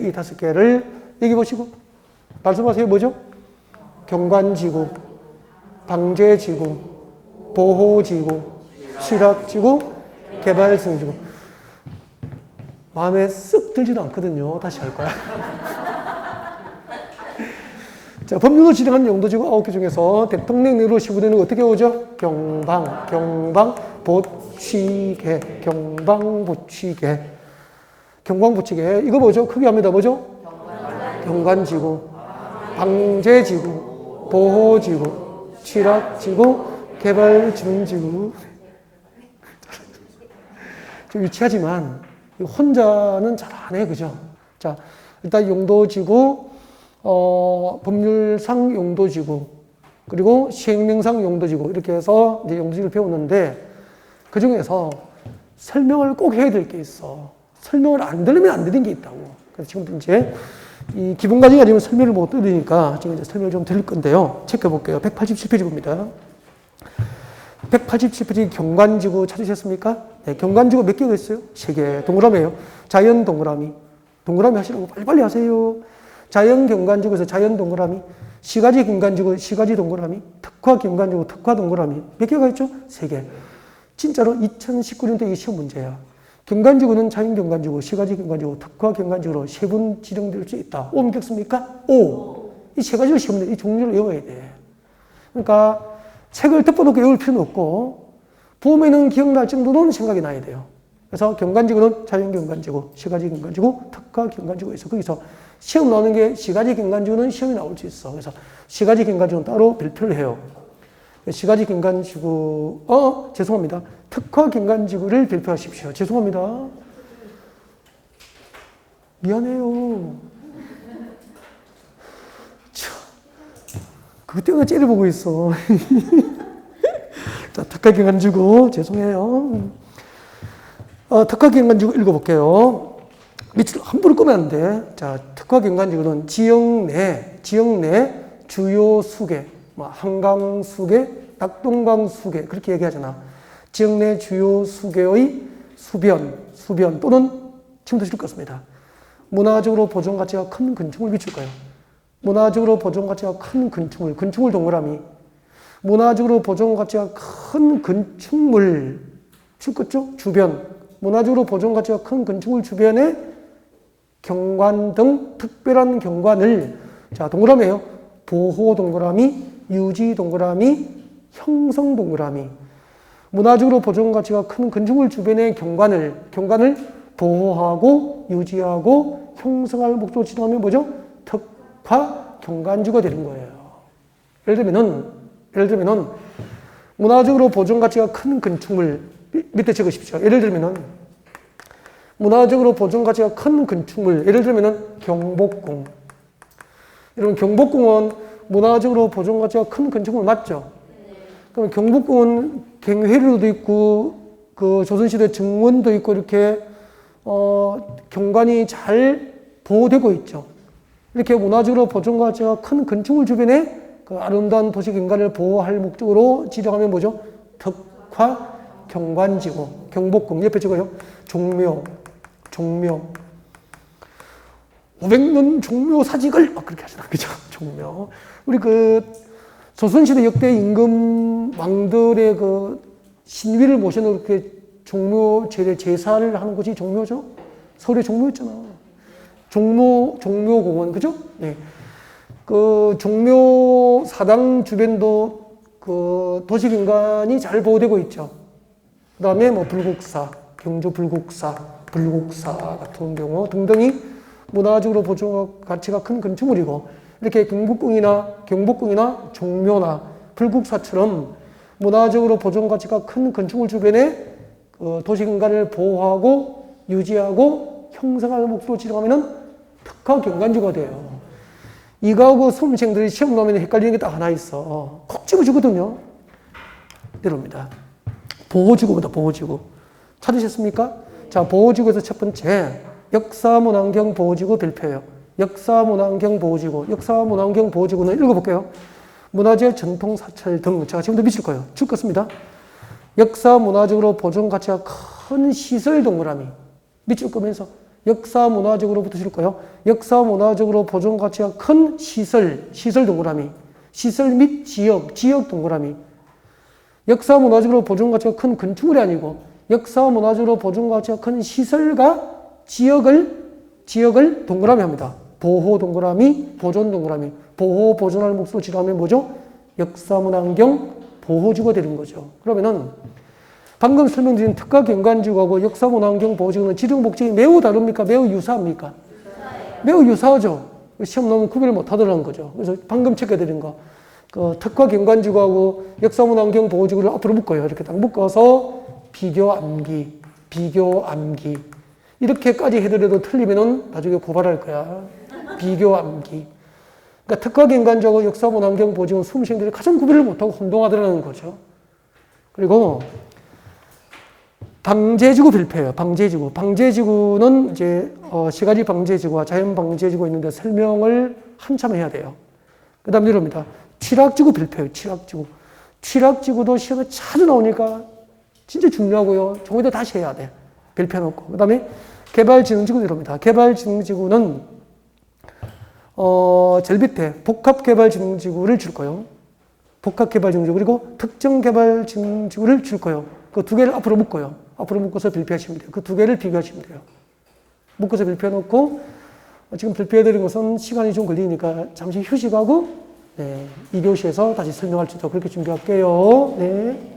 이 5개를 여기 보시고 말씀하세요. 뭐죠? 경관지구, 방제지구, 보호지구, 취락지구, 개발진흥지구. 마음에 쓱 들지도 않거든요. 다시 할 거야. 자, 법률로 지정한 용도지구 9개 중에서 대통령령으로 시부되는 거 어떻게 오죠? 경방부치개. 경방부치개. 이거 뭐죠? 크게 합니다. 뭐죠? 경관지구, 방제지구, 보호지구, 취락지구, 개발진흥지구. 좀 유치하지만 혼자는 잘 안 해. 그죠? 자, 일단 용도지구, 법률상 용도지구, 그리고 시행령상 용도지구, 이렇게 해서 이제 용도지구를 배웠는데, 그 중에서 설명을 꼭 해야 될 게 있어. 설명을 안 들으면 안 되는 게 있다고. 그래서 지금 이제 이 기본 과정이 아니면 설명을 못 들으니까 지금 이제 설명을 좀 드릴 건데요. 체크해볼게요. 187페이지 봅니다. 187페이지 경관지구 찾으셨습니까? 네, 경관지구 몇 개가 있어요? 3개. 동그라미예요. 자연 동그라미. 동그라미 하시라고 빨리빨리 하세요. 자연 경관지구에서 자연 동그라미. 시가지 경관지구 시가지 동그라미. 특화 경관지구 특화 동그라미. 몇 개가 있죠? 3개. 진짜로 2019년도 이게 시험 문제야. 경관지구는 자연 경관지구, 시가지 경관지구, 특화 경관지구로 세분 지정될 수 있다. 오 옮겼습니까? 오. 이 3가지를 시험 문제, 이 종류를 외워야 돼. 그러니까 책을 덮어놓고 외울 필요는 없고 봄에는 기억날 정도는 생각이 나야 돼요. 그래서 경관지구는 자연 경관지구, 시가지 경관지구, 특화 경관지구가 있어. 거기서 시험 나오는 게 시가지 경관지구는 시험이 나올 수 있어. 그래서 시가지 경관지구는 따로 별표를 해요. 시가지 경관지구, 죄송합니다. 특화 경관지구를 발표하십시오. 죄송합니다. 미안해요. 그것 때문에 째려보고 있어. 자, 특화 경관지구, 죄송해요. 특화 경관지구 읽어볼게요. 밑으로 함부로 끄면 안 돼. 자, 특화 경관지구는 지역 내 주요 수계, 한강 수계, 낙동강 수계, 그렇게 얘기하잖아. 지역 내 주요 수계의 수변 또는 지금도 줄 것입니다. 문화적으로 보존 가치가 큰 건축물 미칠 거예요. 문화적으로 보존 가치가 큰 건축물 동그라미. 문화적으로 보존 가치가 큰 건축물 줄 거죠? 주변. 문화적으로 보존 가치가 큰 건축물 주변에 경관 등 특별한 경관을, 자, 동그라미예요. 보호 동그라미, 유지 동그라미, 형성 동그라미. 문화적으로 보존 가치가 큰 건축물 주변의 경관을 보호하고 유지하고 형성할 목적으로 지정하면 뭐죠? 특화 경관지구가 되는 거예요. 예를 들면은 문화적으로 보존 가치가 큰 건축물 밑에 적으십시오. 예를 들면은 문화적으로 보존 가치가 큰 건축물, 예를 들면은 경복궁. 여러분, 경복궁은 문화적으로 보존 가치가 큰 건축물 맞죠? 그럼 경복궁은 갱회로도 있고, 그 조선시대 정원도 있고, 이렇게, 경관이 잘 보호되고 있죠. 이렇게 문화적으로 보존 가치가 큰 건축물 주변에 그 아름다운 도시 경관을 보호할 목적으로 지정하면 뭐죠? 특화 경관지구. 경복궁. 옆에 적어요. 종묘. 500년 종묘 사직을 막 그렇게 하시나, 그죠? 종묘. 우리 그 조선시대 역대 임금 왕들의 그 신위를 모셔놓은 이렇게 종묘 제사를 하는 곳이 종묘죠? 서울에 종묘였잖아. 종묘공원, 그죠? 네. 그 종묘 사당 주변도 그 도시경관이 잘 보호되고 있죠. 그 다음에 뭐 불국사, 경주 불국사 같은 경우 등등이 문화적으로 보존 가치가 큰 건축물이고, 이렇게 경복궁이나 종묘나 불국사처럼 문화적으로 보존 가치가 큰 건축물 주변에 그 도시경관을 보호하고 유지하고 형성할 목적으로 지정하면은 특화 경관지구가 돼요. 이거하고 수험생들이 시험 나오면 헷갈리는 게 딱 하나 있어. 콕 집어주거든요. 이럽니다. 보호지구입니다. 보호지구. 찾으셨습니까? 자, 보호지구에서 첫 번째 역사문화환경 보호지구 발표예요. 역사문화환경 보호지구는 읽어볼게요. 문화재 전통 사찰 등, 제가 지금도 미칠 거예요. 줄 것입니다. 역사문화적으로 보존 가치가 큰 시설 동그라미. 밑줄 거면서 역사문화적으로부터 줄 거예요. 역사문화적으로 보존 가치가 큰 시설 동그라미. 시설 및 지역 동그라미. 역사문화적으로 보존 가치가 큰 건축물이 아니고 역사문화적으로 보존 가치가 큰 시설과 지역을 동그라미 합니다. 보호 동그라미, 보존 동그라미. 보호, 보존할 목적으로 지정하면 뭐죠? 역사문화환경 보호지구가 되는 거죠. 그러면은 방금 설명드린 특화 경관지구하고 역사문화환경 보호지구는 지정 목적이 매우 다릅니까? 매우 유사합니까? 매우 유사하죠. 시험 나오면 구별을 못 하더라는 거죠. 그래서 방금 체크해드린 거. 그 특화 경관지구하고 역사문화환경 보호지구를 앞으로 묶어요. 이렇게 딱 묶어서 비교 암기. 이렇게까지 해더라도 틀리면은 나중에 고발할 거야. 비교 암기. 그러니까 특화 경관지구하고 역사문화환경 보호지구는 수험생들이 가장 구별을 못하고 혼동하더라는 거죠. 그리고 방제지구 발표예요. 방제지구는 이제 시가지 방제지구와 자연 방제지구가 있는데 설명을 한참 해야 돼요. 그 다음에 이럽니다. 취락지구 발표예요. 취락지구도 시험에 자주 나오니까 진짜 중요하고요. 종이도 다시 해야 돼. 발표해놓고. 그 다음에 개발진흥지구 이럽니다. 개발진흥지구는 제일 밑에 복합개발진흥지구를 줄 거예요. 복합개발진흥지구 그리고 특정개발진흥지구를 줄 거예요. 그 두 개를 앞으로 묶어요. 앞으로 묶어서 발표하시면 돼요. 그 두 개를 비교하시면 돼요. 묶어서 발표해놓고 지금 발표해드린 것은 시간이 좀 걸리니까 잠시 휴식하고 2교시에서 다시 설명할 수 있도록 그렇게 준비할게요. 네.